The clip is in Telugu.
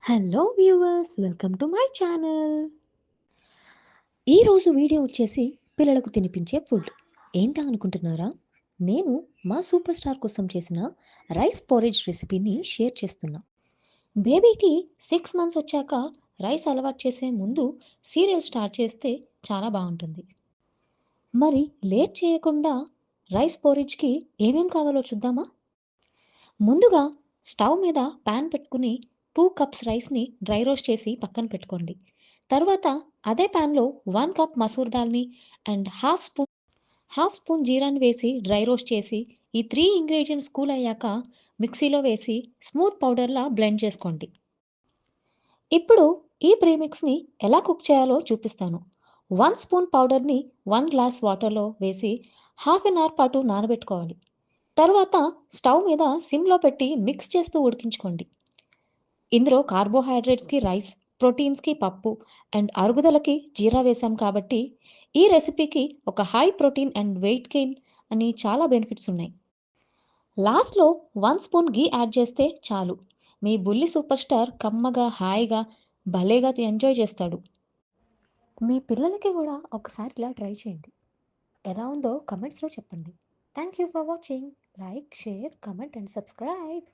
Hello viewers, welcome to my channel. ఈరోజు వీడియో వచ్చేసి పిల్లలకు తినిపించే ఫుడ్ ఏంటా అనుకుంటున్నారా? నేను మా సూపర్ స్టార్ కోసం చేసిన రైస్ పోరేజ్ రెసిపీని షేర్ చేస్తున్నా. బేబీకి 6 మంత్స్ వచ్చాక రైస్ అలవాటు చేసే ముందు సీరియల్ స్టార్ట్ చేస్తే చాలా బాగుంటుంది. మరి లేట్ చేయకుండా రైస్ పోరేజ్కి ఏమేం కావాలో చూద్దామా? ముందుగా స్టవ్ మీద ప్యాన్ పెట్టుకుని 2 కప్స్ రైస్ని డ్రై రోస్ట్ చేసి పక్కన పెట్టుకోండి. తర్వాత అదే ప్యాన్లో 1 కప్ మసూర్ దాల్ని అండ్ హాఫ్ స్పూన్ జీరాని వేసి డ్రై రోస్ట్ చేసి ఈ 3 ఇంగ్రీడియంట్స్ కూల్ అయ్యాక మిక్సీలో వేసి స్మూత్ పౌడర్లా బ్లెండ్ చేసుకోండి. ఇప్పుడు ఈ ప్రీమిక్స్ని ఎలా కుక్ చేయాలో చూపిస్తాను. 1 స్పూన్ పౌడర్ని 1 గ్లాస్ వాటర్లో వేసి హాఫ్ అన్ అవర్ పాటు నానబెట్టుకోవాలి. తర్వాత స్టవ్ మీద సిమ్లో పెట్టి మిక్స్ చేస్తూ ఉడికించుకోండి. ఇందులో కార్బోహైడ్రేట్స్కి రైస్, ప్రోటీన్స్కి పప్పు అండ్ అరుగుదలకి జీరా వేసాం కాబట్టి ఈ రెసిపీకి ఒక high protein and weight gain అని చాలా బెనిఫిట్స్ ఉన్నాయి. లాస్ట్లో 1 స్పూన్ గీ యాడ్ చేస్తే చాలు. మీ బుల్లి సూపర్ స్టార్ కమ్మగా, హాయిగా, భలేగా ఎంజాయ్ చేస్తాడు. మీ పిల్లలకి కూడా ఒకసారి ఇలా ట్రై చేయండి. ఎలా ఉందో కమెంట్స్లో చెప్పండి. Thank you for watching. Like, share, comment and subscribe.